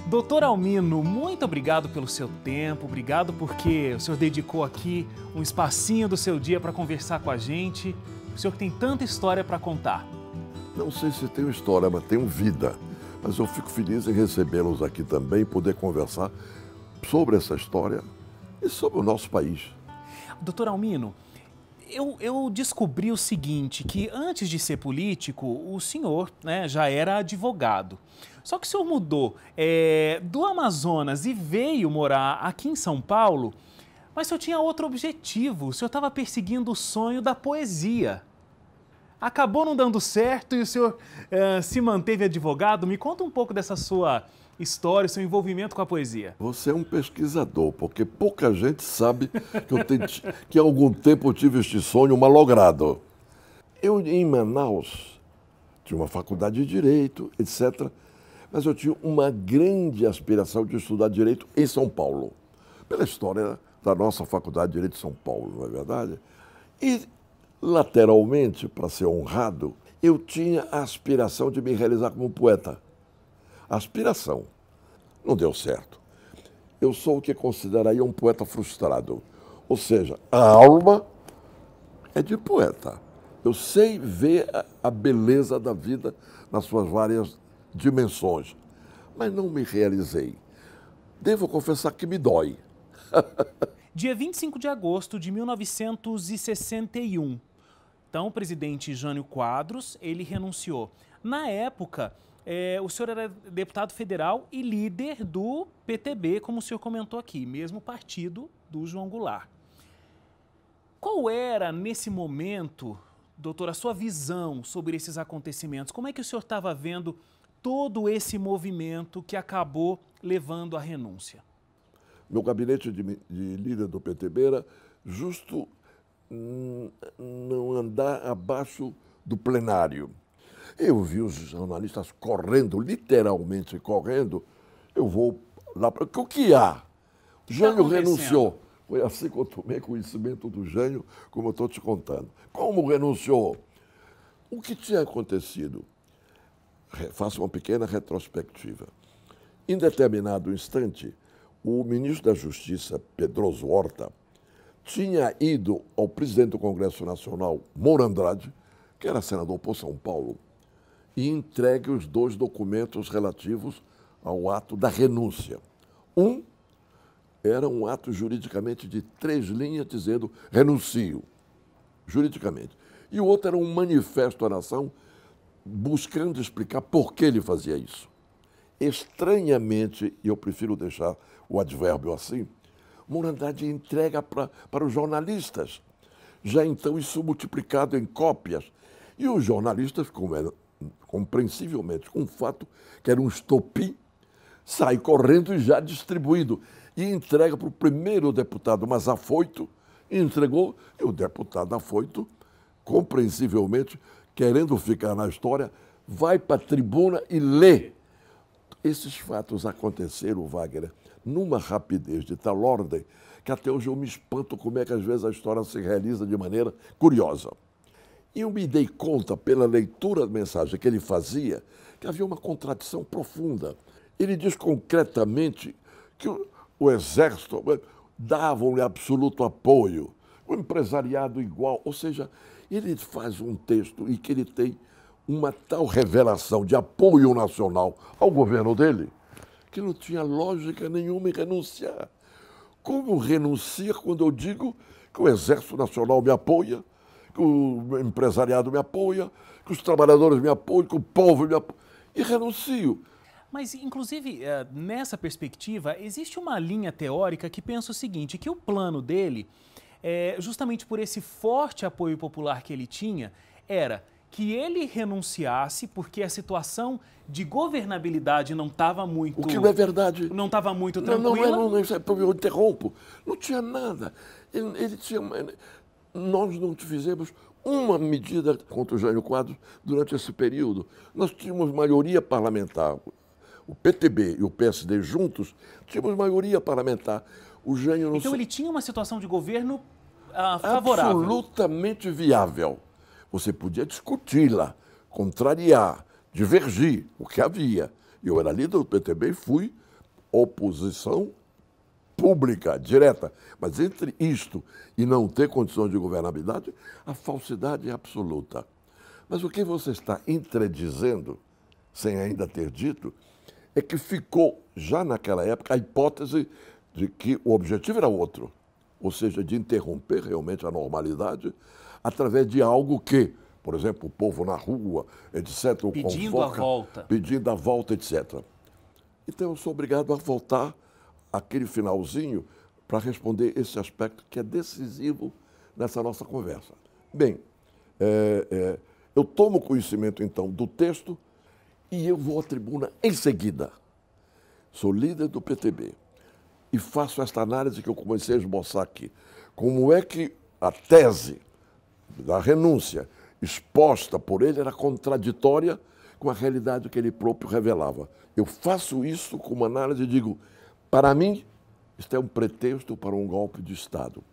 Doutor Almino, muito obrigado pelo seu tempo, obrigado porque o senhor dedicou aqui um espacinho do seu dia para conversar com a gente. O senhor que tem tanta história para contar. Não sei se tenho história, mas tenho vida. Mas eu fico feliz em recebê-los aqui também, poder conversar sobre essa história e sobre o nosso país. Doutor Almino, eu descobri o seguinte, que antes de ser político, o senhor, já era advogado. Só que o senhor mudou do Amazonas e veio morar aqui em São Paulo, mas o senhor tinha outro objetivo, o senhor estava perseguindo o sonho da poesia. Acabou não dando certo e o senhor se manteve advogado. Me conta um pouco dessa sua história, seu envolvimento com a poesia. Você é um pesquisador, porque pouca gente sabe que há algum tempo eu tive este sonho malogrado. Eu, em Manaus, tinha uma faculdade de Direito, etc., mas eu tinha uma grande aspiração de estudar Direito em São Paulo, pela história da nossa Faculdade de Direito de São Paulo, não é verdade? E, lateralmente, para ser honrado, eu tinha a aspiração de me realizar como poeta. Aspiração. Não deu certo. Eu sou o que consideraria um poeta frustrado. Ou seja, a alma é de poeta. Eu sei ver a beleza da vida nas suas várias dimensões, mas não me realizei. Devo confessar que me dói. Dia 25 de agosto de 1961. Então, o presidente Jânio Quadros, ele renunciou. Na época, o senhor era deputado federal e líder do PTB, como o senhor comentou aqui, mesmo partido do João Goulart. Qual era, nesse momento, doutor, a sua visão sobre esses acontecimentos? Como é que o senhor estava vendo todo esse movimento que acabou levando à renúncia? Meu gabinete de líder do PTB era justo não andar abaixo do plenário. Eu vi os jornalistas correndo, literalmente correndo. Eu vou lá para... O que há? Jânio renunciou. Foi assim que eu tomei conhecimento do Jânio, como eu estou te contando. Como renunciou? O que tinha acontecido? Faço uma pequena retrospectiva. Em determinado instante, o ministro da Justiça, Pedroso Horta, tinha ido ao presidente do Congresso Nacional, Moura Andrade, que era senador por São Paulo, e entregue os dois documentos relativos ao ato da renúncia. Um era um ato juridicamente de 3 linhas dizendo renuncio, juridicamente. E o outro era um manifesto à nação buscando explicar por que ele fazia isso. Estranhamente, e eu prefiro deixar o advérbio assim, Moura Andrade entrega para os jornalistas. Já então isso multiplicado em cópias. E os jornalistas, compreensivelmente, com o fato que era um estopim, sai correndo e já distribuindo. E entrega para o primeiro deputado mais afoito, e entregou, e o deputado afoito, compreensivelmente, querendo ficar na história, vai para a tribuna e lê. Esses fatos aconteceram, Wagner, numa rapidez de tal ordem que até hoje eu me espanto como é que às vezes a história se realiza de maneira curiosa. E eu me dei conta, pela leitura da mensagem que ele fazia, que havia uma contradição profunda. Ele diz concretamente que o Exército dava-lhe absoluto apoio, o empresariado igual, ou seja, ele faz um texto em que ele tem uma tal revelação de apoio nacional ao governo dele, que não tinha lógica nenhuma em renunciar. Como renunciar quando eu digo que o Exército Nacional me apoia, que o empresariado me apoia, que os trabalhadores me apoiam, que o povo me apoia, e renuncio? Mas, inclusive, nessa perspectiva, existe uma linha teórica que pensa o seguinte, que o plano dele, justamente por esse forte apoio popular que ele tinha, era que ele renunciasse porque a situação de governabilidade não estava muito... O que não é verdade. Não estava muito tranquila. Não, eu interrompo. Não tinha nada. Nós não fizemos uma medida contra o Jânio Quadros durante esse período. Nós tínhamos maioria parlamentar. O PTB e o PSD juntos tínhamos maioria parlamentar. O Jânio não... Então ele tinha uma situação de governo favorável. Absolutamente viável. Você podia discuti-la, contrariar, divergir, o que havia. Eu era líder do PTB e fui oposição pública, direta. Mas entre isto e não ter condições de governabilidade, a falsidade é absoluta. Mas o que você está entredizendo, sem ainda ter dito, é que ficou, já naquela época, a hipótese de que o objetivo era outro, ou seja, de interromper realmente a normalidade através de algo que, por exemplo, o povo na rua, etc., Pedindo a volta. Pedindo a volta, etc. Então, eu sou obrigado a voltar àquele finalzinho para responder esse aspecto que é decisivo nessa nossa conversa. Bem, eu tomo conhecimento, então, do texto e eu vou à tribuna em seguida. Sou líder do PTB e faço esta análise que eu comecei a esboçar aqui. Como é que a tese da renúncia exposta por ele era contraditória com a realidade que ele próprio revelava. Eu faço isso com uma análise e digo, para mim, isto é um pretexto para um golpe de Estado.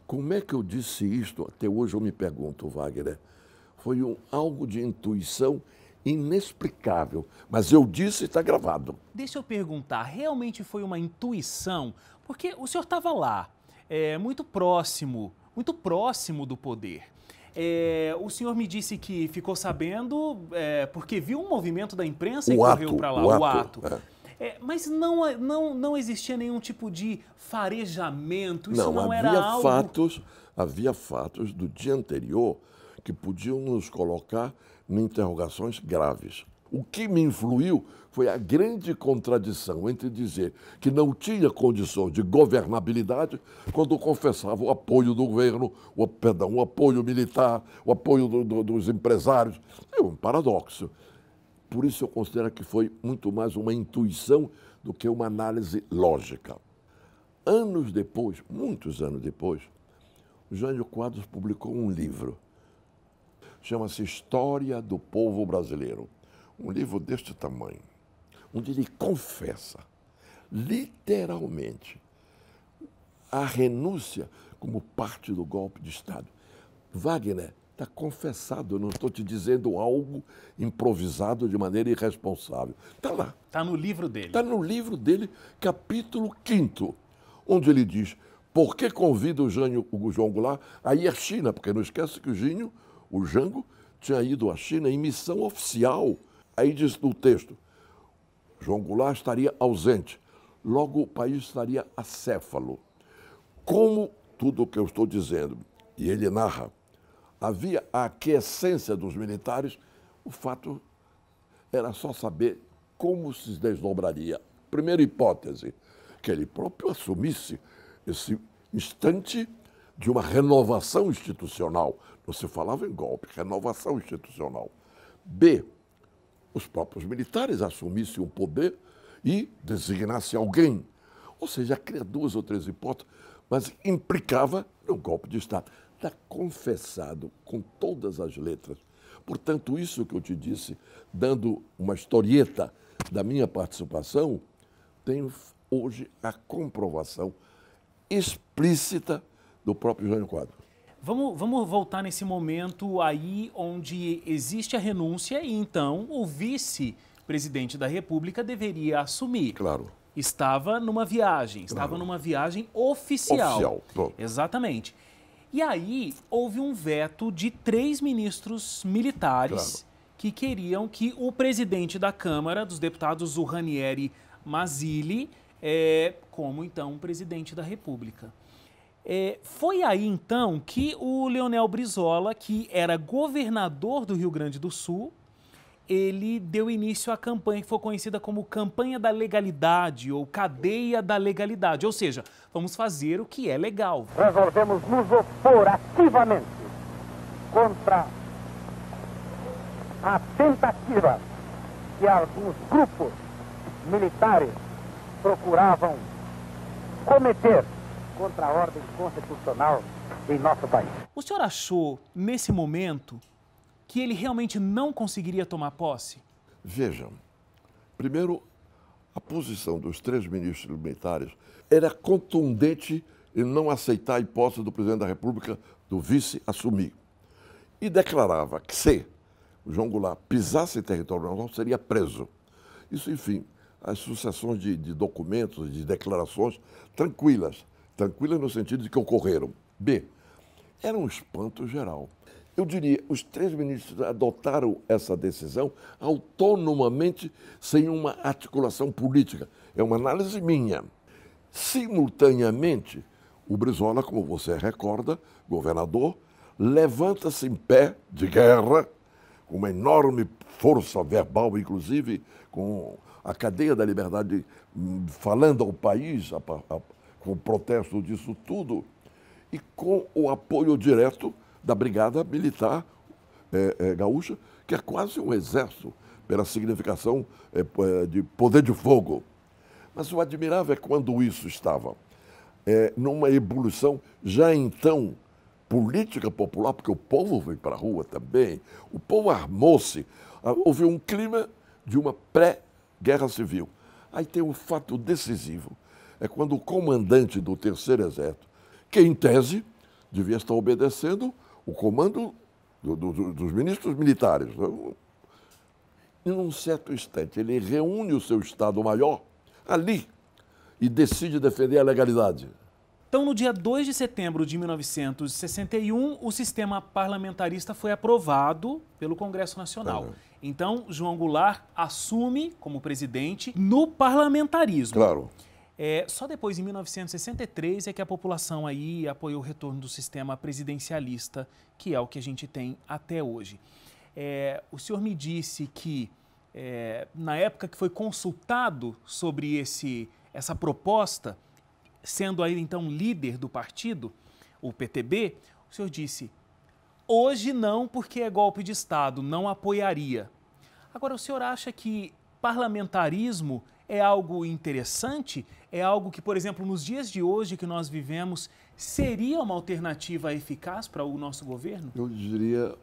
Como é que eu disse isto? Até hoje eu me pergunto, Wagner. Foi algo de intuição inexplicável, mas eu disse e está gravado. Deixa eu perguntar, realmente foi uma intuição? Porque o senhor estava lá, muito próximo do poder. O senhor me disse que ficou sabendo porque viu um movimento da imprensa e correu para lá, o ato. Mas não existia nenhum tipo de farejamento, isso não era algo... Havia fatos do dia anterior que podiam nos colocar em interrogações graves. O que me influiu foi a grande contradição entre dizer que não tinha condições de governabilidade quando confessava o apoio do governo, o apoio militar, o apoio dos empresários. É um paradoxo. Por isso eu considero que foi muito mais uma intuição do que uma análise lógica. Anos depois, muitos anos depois, o Jânio Quadros publicou um livro. Chama-se História do Povo Brasileiro. Um livro deste tamanho, onde ele confessa, literalmente, a renúncia como parte do golpe de Estado. Wagner, está confessado, eu não estou te dizendo algo improvisado de maneira irresponsável. Está lá. Está no livro dele. Está no livro dele, capítulo 5º, onde ele diz por que convida o João Goulart a ir à China, porque não esquece que o Jango tinha ido à China em missão oficial. Aí diz no texto, João Goulart estaria ausente, logo o país estaria acéfalo. Como tudo o que eu estou dizendo, e ele narra, havia a aquiescência dos militares, o fato era só saber como se desdobraria. Primeira hipótese, que ele próprio assumisse esse instante de uma renovação institucional. Não se falava em golpe, renovação institucional. B, os próprios militares assumissem o poder e designassem alguém. Ou seja, cria 2 ou 3 hipóteses, mas implicava um golpe de Estado. Está confessado com todas as letras. Portanto, isso que eu te disse, dando uma historieta da minha participação, tem hoje a comprovação explícita do próprio Jânio Quadros. Vamos voltar nesse momento aí onde existe a renúncia e então o vice-presidente da República deveria assumir. Claro. Estava numa viagem oficial. Oficial, pronto. Exatamente. E aí houve um veto de 3 ministros militares que queriam que o presidente da Câmara dos Deputados, o Ranieri Mazzilli, como então presidente da República. Foi aí então que o Leonel Brizola, que era governador do Rio Grande do Sul, ele deu início à campanha que foi conhecida como Campanha da Legalidade ou Cadeia da Legalidade, ou seja, vamos fazer o que é legal. Resolvemos nos opor ativamente contra a tentativa que alguns grupos militares procuravam cometer contra a ordem constitucional em nosso país. O senhor achou, nesse momento, que ele realmente não conseguiria tomar posse? Vejam, primeiro, a posição dos 3 ministros militares era contundente em não aceitar a hipótese do presidente da República, do vice, assumir. E declarava que se o João Goulart pisasse em território nacional, seria preso. Isso, enfim, as sucessões de documentos, de declarações tranquilas no sentido de que ocorreram. B, era um espanto geral. Eu diria, os 3 ministros adotaram essa decisão autonomamente, sem uma articulação política. É uma análise minha. Simultaneamente, o Brizola, como você recorda, governador, levanta-se em pé de guerra, com uma enorme força verbal, inclusive, com a cadeia da liberdade falando ao país, com o protesto disso tudo, e com o apoio direto da Brigada Militar Gaúcha, que é quase um exército, pela significação de poder de fogo. Mas o admirável é quando isso estava numa evolução já então política popular, porque o povo veio para a rua também, o povo armou-se, houve um clima de uma pré-guerra civil. Aí tem um fato decisivo, é quando o comandante do 3º Exército, que em tese devia estar obedecendo o comando dos ministros militares, em um certo instante ele reúne o seu Estado-Maior ali e decide defender a legalidade. Então, no dia 2 de setembro de 1961, o sistema parlamentarista foi aprovado pelo Congresso Nacional. Então, João Goulart assume como presidente no parlamentarismo. Claro. Só depois, em 1963, é que a população aí apoiou o retorno do sistema presidencialista, que é o que a gente tem até hoje. O senhor me disse que, na época que foi consultado sobre essa proposta, sendo aí então líder do partido, o PTB, o senhor disse, hoje não, porque é golpe de Estado, não apoiaria. Agora, o senhor acha que parlamentarismo é algo interessante? É algo que, por exemplo, nos dias de hoje que nós vivemos, seria uma alternativa eficaz para o nosso governo? Eu diria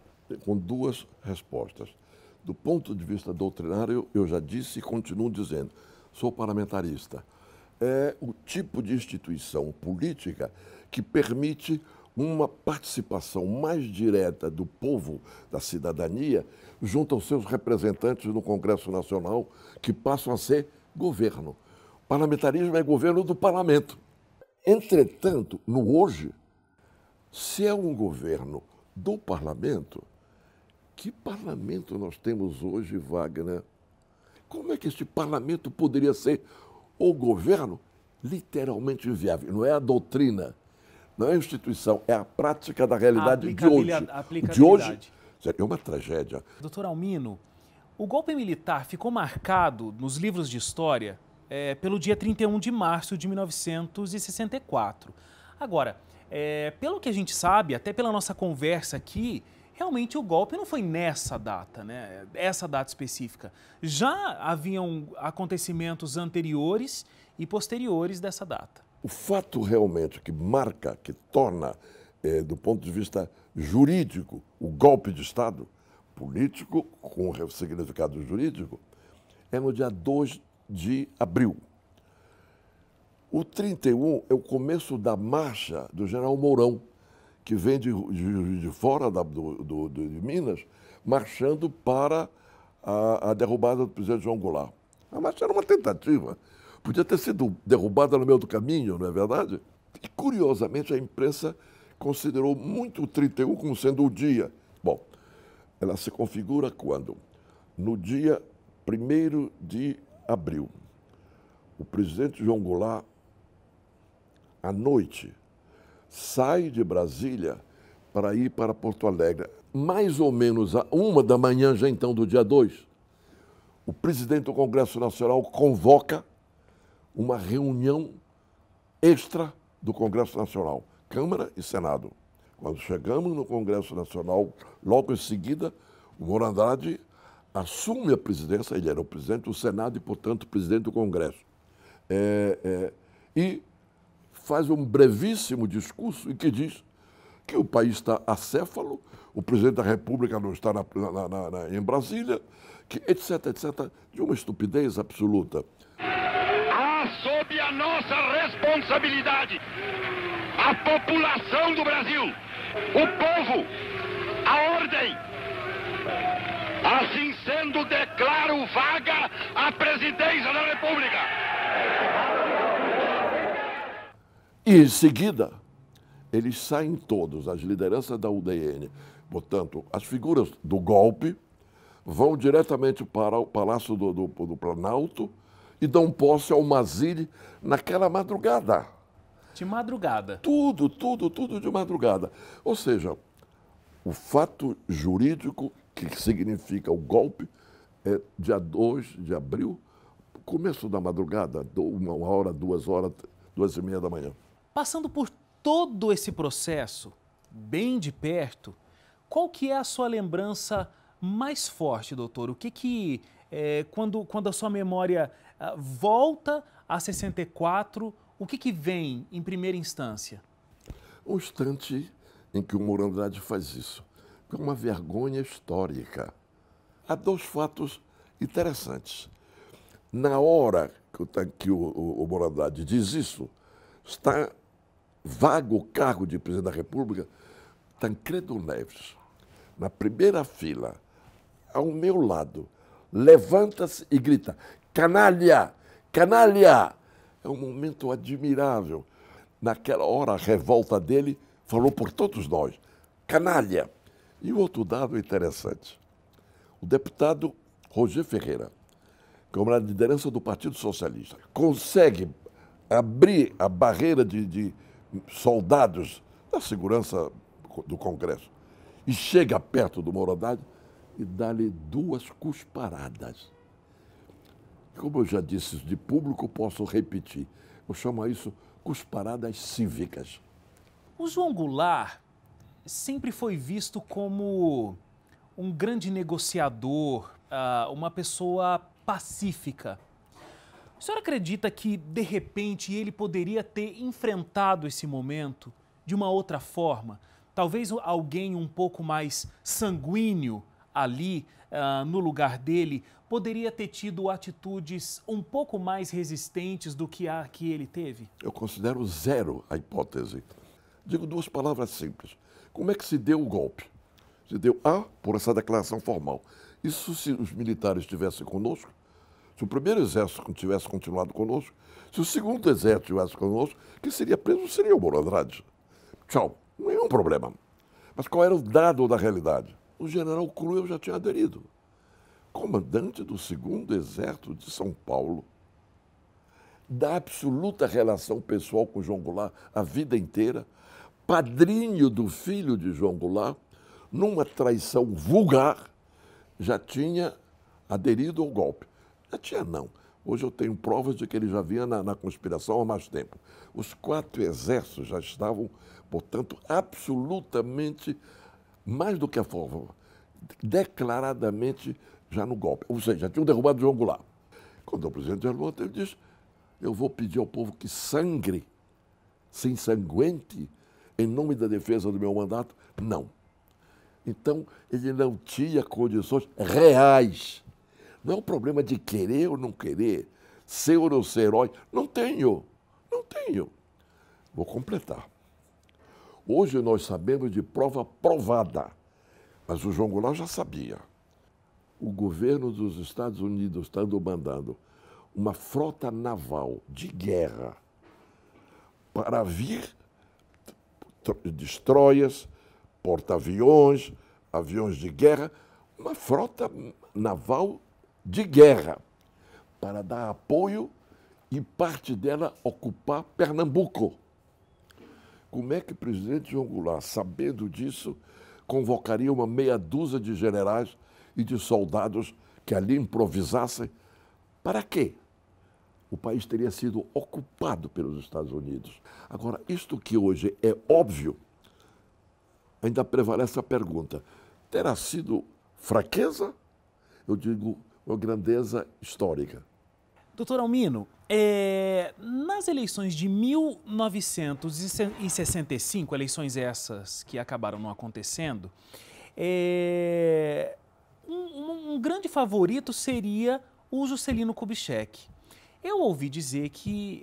com 2 respostas. Do ponto de vista doutrinário, eu já disse e continuo dizendo, sou parlamentarista. É o tipo de instituição política que permite uma participação mais direta do povo, da cidadania, junto aos seus representantes no Congresso Nacional, que passam a ser governo. Parlamentarismo é governo do parlamento. Entretanto, no hoje, se é um governo do parlamento, que parlamento nós temos hoje, Wagner? Como é que este parlamento poderia ser o governo? Literalmente inviável. Não é a doutrina, não é a instituição, é a prática da realidade de hoje. De hoje é uma tragédia. Doutor Almino, o golpe militar ficou marcado nos livros de história pelo dia 31 de março de 1964. Agora, pelo que a gente sabe, até pela nossa conversa aqui, realmente o golpe não foi nessa data, né? Essa data específica. Já haviam acontecimentos anteriores e posteriores dessa data. O fato realmente que marca, que torna, do ponto de vista jurídico, o golpe de Estado, político com significado jurídico, é no dia 2 de abril. O 31 é o começo da marcha do general Mourão, que vem de fora de Minas, marchando para a derrubada do presidente João Goulart. A marcha era uma tentativa. Podia ter sido derrubada no meio do caminho, não é verdade? E, curiosamente, a imprensa considerou muito o 31 como sendo o dia. Bom, ela se configura quando? No dia 1º de abril, o presidente João Goulart, à noite, sai de Brasília para ir para Porto Alegre. Mais ou menos a 1 da manhã, já então, do dia 2, o presidente do Congresso Nacional convoca uma reunião extra do Congresso Nacional, Câmara e Senado. Quando chegamos no Congresso Nacional, logo em seguida, o Moro Andrade assume a presidência, ele era o presidente do Senado e, portanto, presidente do Congresso. E faz um brevíssimo discurso em que diz que o país está acéfalo, o presidente da República não está em Brasília, que etc, etc, de uma estupidez absoluta. Sob a nossa responsabilidade, a população do Brasil, o povo, a ordem. Assim sendo, declaro vaga a à presidência da República. E em seguida, eles saem todos, as lideranças da UDN. Portanto, as figuras do golpe vão diretamente para o Palácio do Planalto e dão posse ao Mazili naquela madrugada. De madrugada. Tudo de madrugada. Ou seja, o fato jurídico que significa o golpe é dia 2 de abril, começo da madrugada, 1h, 2h, 2h30 da manhã. Passando por todo esse processo, bem de perto, qual que é a sua lembrança mais forte, doutor? O que quando a sua memória volta a 64, o que vem em primeira instância? Um instante em que o Morandade faz isso, é uma vergonha histórica. Há dois fatos interessantes. Na hora que o Morandade diz isso, está vago o cargo de presidente da República, Tancredo Neves, na primeira fila, ao meu lado, levanta-se e grita: canalha, canalha! É um momento admirável. Naquela hora, a revolta dele falou por todos nós: canalha! E o outro dado interessante. O deputado Roger Ferreira, que é uma liderança do Partido Socialista, consegue abrir a barreira de soldados da segurança do Congresso e chega perto do Morandade e dá-lhe 2 cusparadas. Como eu já disse de público, posso repetir. Eu chamo isso cusparadas cívicas. O João Goulart sempre foi visto como um grande negociador, uma pessoa pacífica. O senhor acredita que, de repente, ele poderia ter enfrentado esse momento de uma outra forma? Talvez alguém um pouco mais sanguíneo ali, no lugar dele, poderia ter tido atitudes um pouco mais resistentes do que a que ele teve? Eu considero zero a hipótese. Digo 2 palavras simples. Como é que se deu o golpe? Se deu, por essa declaração formal. Isso se os militares estivessem conosco, se o primeiro exército tivesse continuado conosco, se o segundo exército estivesse conosco, quem seria preso seria o Morandade. Tchau, nenhum problema. Mas qual era o dado da realidade? O general Cruel já tinha aderido. Comandante do 2º Exército de São Paulo, da absoluta relação pessoal com João Goulart a vida inteira, padrinho do filho de João Goulart, numa traição vulgar, já tinha aderido ao golpe. Já tinha, não. Hoje eu tenho provas de que ele já vinha na conspiração há mais tempo. Os 4 exércitos já estavam, portanto, absolutamente, mais do que a forma, declaradamente já no golpe. Ou seja, já tinham derrubado João Goulart. Quando o presidente Jair ele disse: eu vou pedir ao povo que sangre, se ensanguente, em nome da defesa do meu mandato. Não. Então, ele não tinha condições reais. Não é um problema de querer ou não querer, ser ou não ser herói. Não tenho. Vou completar. Hoje nós sabemos de prova provada, mas o João Goulart já sabia. O governo dos Estados Unidos está mandando uma frota naval de guerra para vir destroyers, porta-aviões, aviões de guerra, uma frota naval de guerra para dar apoio e parte dela ocupar Pernambuco. Como é que o presidente João Goulart, sabendo disso, convocaria uma meia dúzia de generais e de soldados que ali improvisassem? Para quê? O país teria sido ocupado pelos Estados Unidos. Agora, isto que hoje é óbvio, ainda prevalece a pergunta: terá sido fraqueza? Eu digo, uma grandeza histórica. Doutor Almino, nas eleições de 1965, eleições essas que acabaram não acontecendo, um grande favorito seria o Juscelino Kubitschek. Eu ouvi dizer que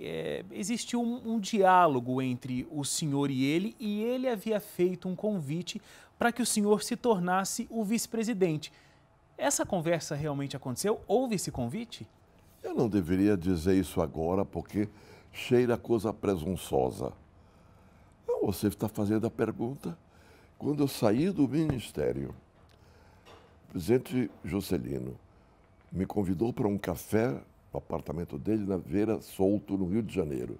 existiu um diálogo entre o senhor e ele havia feito um convite para que o senhor se tornasse o vice-presidente. Essa conversa realmente aconteceu? Houve esse convite? Eu não deveria dizer isso agora, porque cheira a coisa presunçosa. Você está fazendo a pergunta. Quando eu saí do Ministério, o presidente Juscelino me convidou para um café no apartamento dele, na Feira Solto, no Rio de Janeiro.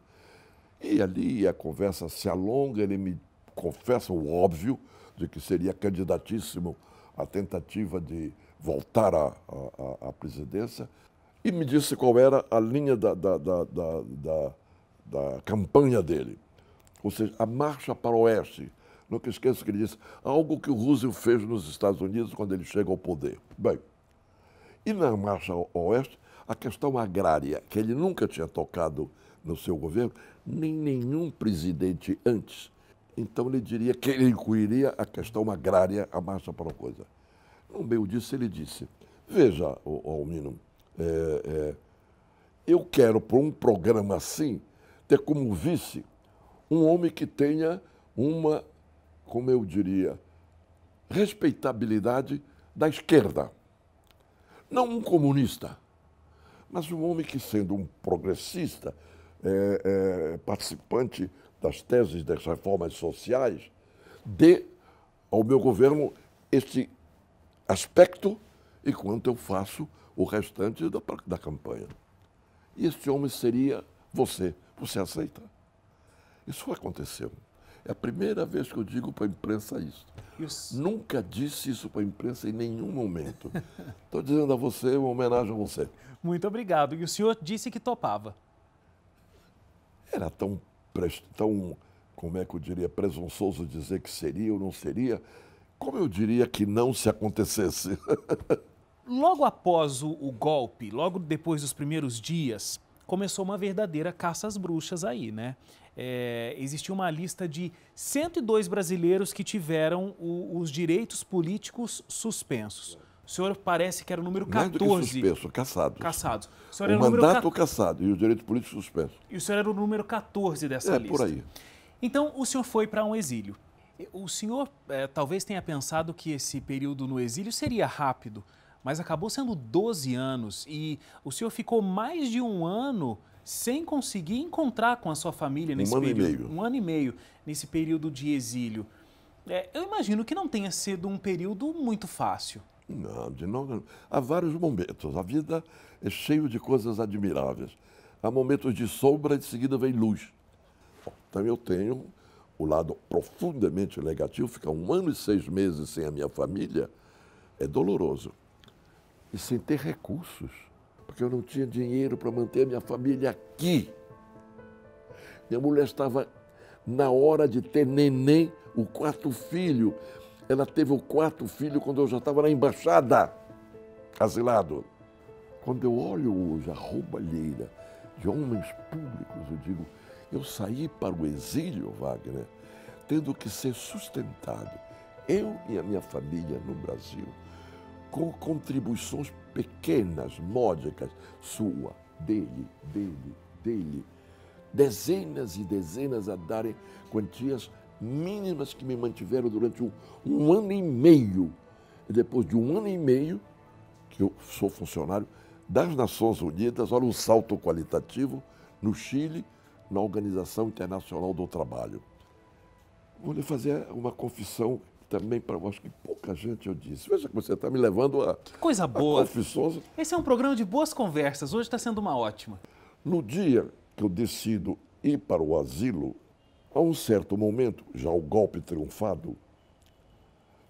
E ali a conversa se alonga, ele me confessa o óbvio de que seria candidatíssimo à tentativa de voltar à presidência, e me disse qual era a linha da campanha dele. Ou seja, a marcha para o oeste. Nunca esqueço que ele disse algo que o Roosevelt fez nos Estados Unidos quando ele chega ao poder. Bem, e na marcha ao oeste, a questão agrária, que ele nunca tinha tocado no seu governo, nem nenhum presidente antes. Então ele diria que ele incluiria a questão agrária, a marcha para a coisa. No meio disso ele disse, veja, Almino, eu quero para um programa assim ter como vice um homem que tenha uma, como eu diria, respeitabilidade da esquerda. Não um comunista, mas um homem que, sendo um progressista, participante das teses das reformas sociais, dê ao meu governo este aspecto, enquanto eu faço o restante da campanha. E este homem seria você. Você aceita? Isso aconteceu. É a primeira vez que eu digo para a imprensa isso. Nunca disse isso para a imprensa em nenhum momento. Estou dizendo a você, uma homenagem a você. Muito obrigado. E o senhor disse que topava. Era tão, como é que eu diria, presunçoso dizer que seria ou não seria, como eu diria que não se acontecesse. Logo após o golpe, logo depois dos primeiros dias, começou uma verdadeira caça às bruxas aí, né? Existia uma lista de 102 brasileiros que tiveram os direitos políticos suspensos. O senhor parece que era o número 14. Mais do que suspenso, caçados. Caçados. O mandato cassado e os direitos políticos suspensos. E o senhor era o número 14 dessa lista. Por aí. Então, o senhor foi para um exílio. O senhor talvez tenha pensado que esse período no exílio seria rápido, mas acabou sendo 12 anos e o senhor ficou mais de um ano sem conseguir encontrar com a sua família nesse período. 1 ano e meio. 1 ano e meio nesse período de exílio. Eu imagino que não tenha sido um período muito fácil. Não, há vários momentos. A vida é cheia de coisas admiráveis. Há momentos de sombra e de seguida vem luz. Então eu tenho o lado profundamente negativo. Ficar 1 ano e 6 meses sem a minha família é doloroso. E sem ter recursos, porque eu não tinha dinheiro para manter a minha família aqui. Minha mulher estava na hora de ter neném, o 4º filho. Ela teve o 4º filho quando eu já estava na embaixada, asilado. Quando eu olho hoje a roubalheira de homens públicos, eu digo, eu saí para o exílio, Wagner, tendo que ser sustentado, eu e a minha família no Brasil, com contribuições pequenas, módicas, sua, dele, dezenas e dezenas a darem quantias mínimas que me mantiveram durante um ano e meio. E depois de 1 ano e meio, que eu sou funcionário das Nações Unidas, olha um salto qualitativo no Chile, na Organização Internacional do Trabalho. Vou lhe fazer uma confissão também para, acho que pouca gente eu disse. Veja que você está me levando a... Que coisa boa. Confissões. Esse é um programa de boas conversas. Hoje está sendo uma ótima. No dia que eu decido ir para o asilo, a um certo momento, já o golpe triunfado,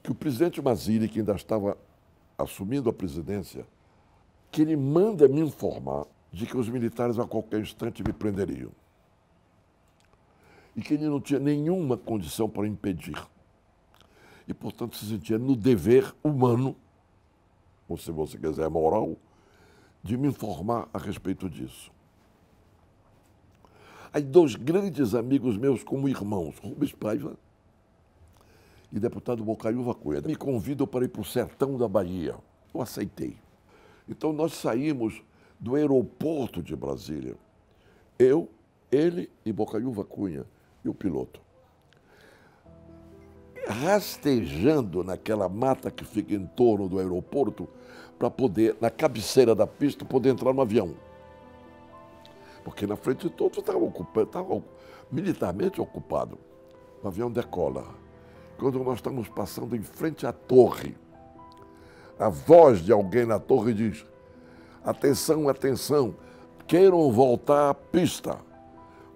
que o presidente Maziri, que ainda estava assumindo a presidência, que ele manda me informar de que os militares a qualquer instante me prenderiam. E que ele não tinha nenhuma condição para impedir. E, portanto, se sentia no dever humano, ou se você quiser moral, de me informar a respeito disso. Aí 2 grandes amigos meus como irmãos, Rubens Paiva e deputado Bocaiúva Cunha, me convidam para ir para o sertão da Bahia. Eu aceitei. Então nós saímos do aeroporto de Brasília, eu, ele e Bocaiúva Cunha e o piloto, rastejando naquela mata que fica em torno do aeroporto para poder, na cabeceira da pista, poder entrar no avião. porque na frente de todos estava militarmente ocupado. O avião decola. Quando nós estamos passando em frente à torre, a voz de alguém na torre diz: atenção, atenção, queiram voltar à pista,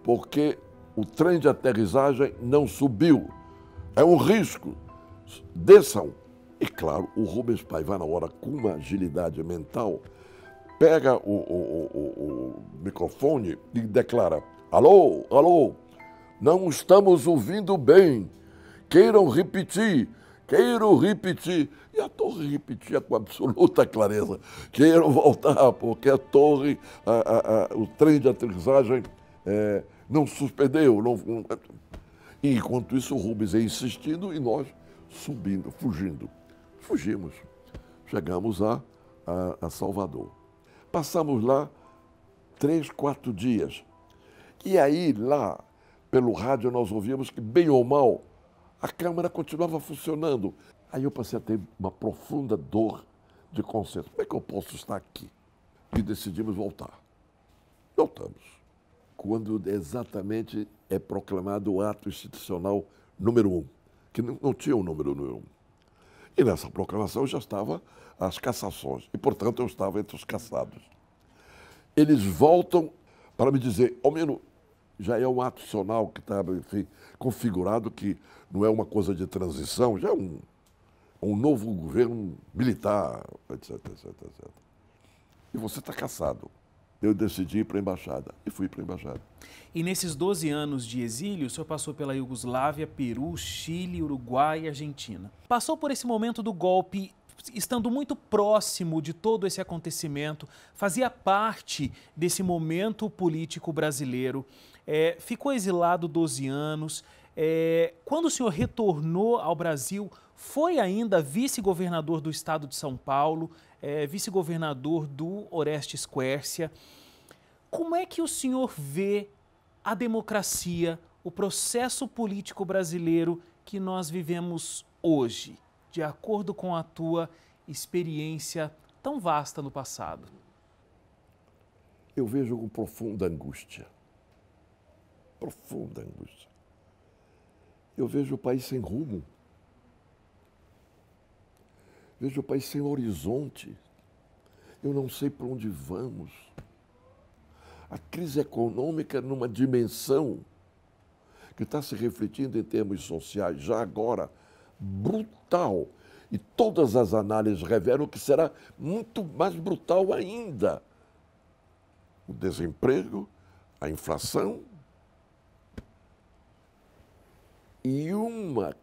porque o trem de aterrissagem não subiu. É um risco. Desçam. E claro, o Rubens Paiva, na hora, com uma agilidade mental, pega o microfone e declara: alô, alô, não estamos ouvindo bem. Queiram repetir. E a torre repetia com absoluta clareza: queiram voltar, porque a torre, o trem de aterrissagem não suspendeu. E enquanto isso, o Rubens ia insistindo e nós subindo, fugindo. Fugimos. Chegamos a Salvador. Passamos lá 3, 4 dias. E aí, lá, pelo rádio, nós ouvíamos que, bem ou mal, a Câmara continuava funcionando. Aí eu passei a ter uma profunda dor de consciência. Como é que eu posso estar aqui? E decidimos voltar. Voltamos. Quando exatamente é proclamado o ato institucional número 1, que não tinha o número 1. E nessa proclamação já estava as cassações. E, portanto, eu estava entre os cassados. Eles voltam para me dizer: Almino, já é um ato institucional que está, enfim, configurado, que não é uma coisa de transição, já é um novo governo militar, etc, etc, etc. E você está cassado. Eu decidi ir para a embaixada e fui para a embaixada. E nesses 12 anos de exílio, o senhor passou pela Iugoslávia, Peru, Chile, Uruguai e Argentina. Passou por esse momento do golpe, estando muito próximo de todo esse acontecimento, fazia parte desse momento político brasileiro, ficou exilado 12 anos. Quando o senhor retornou ao Brasil, foi ainda vice-governador do estado de São Paulo, vice-governador do Orestes Quércia. Como é que o senhor vê a democracia, o processo político brasileiro que nós vivemos hoje, de acordo com a tua experiência tão vasta no passado? Eu vejo com profunda angústia. Profunda angústia. Eu vejo o país sem rumo. Vejo o país sem horizonte. Eu não sei para onde vamos. A crise econômica numa dimensão que está se refletindo em termos sociais, já agora, brutal. E todas as análises revelam que será muito mais brutal ainda. O desemprego, a inflação e uma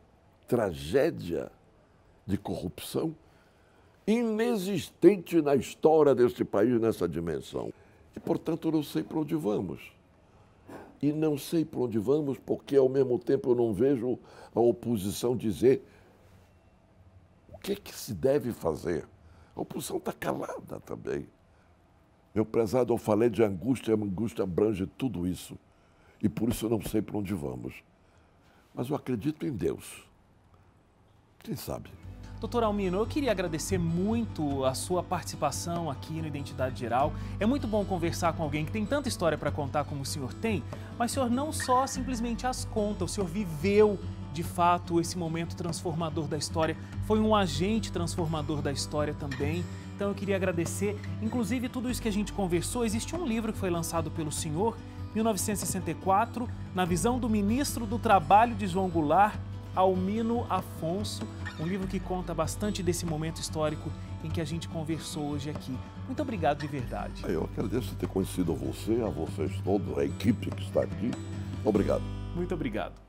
tragédia de corrupção inexistente na história deste país nessa dimensão. E, portanto, eu não sei para onde vamos. E não sei para onde vamos porque, ao mesmo tempo, eu não vejo a oposição dizer o que se deve fazer. A oposição está calada também. Meu prezado, eu falei de angústia, a angústia abrange tudo isso. E por isso eu não sei para onde vamos. Mas eu acredito em Deus. Quem sabe? Doutor Almino, eu queria agradecer muito a sua participação aqui no Identidade Geral. É muito bom conversar com alguém que tem tanta história para contar como o senhor tem, mas o senhor não só simplesmente as conta, o senhor viveu de fato esse momento transformador da história, foi um agente transformador da história também. Então eu queria agradecer, inclusive tudo isso que a gente conversou. Existe um livro que foi lançado pelo senhor, 1964, na visão do ministro do Trabalho de João Goulart, Almino Afonso, um livro que conta bastante desse momento histórico em que a gente conversou hoje aqui. Muito obrigado de verdade. Eu agradeço ter conhecido você, a vocês todos, a equipe que está aqui. Obrigado. Muito obrigado.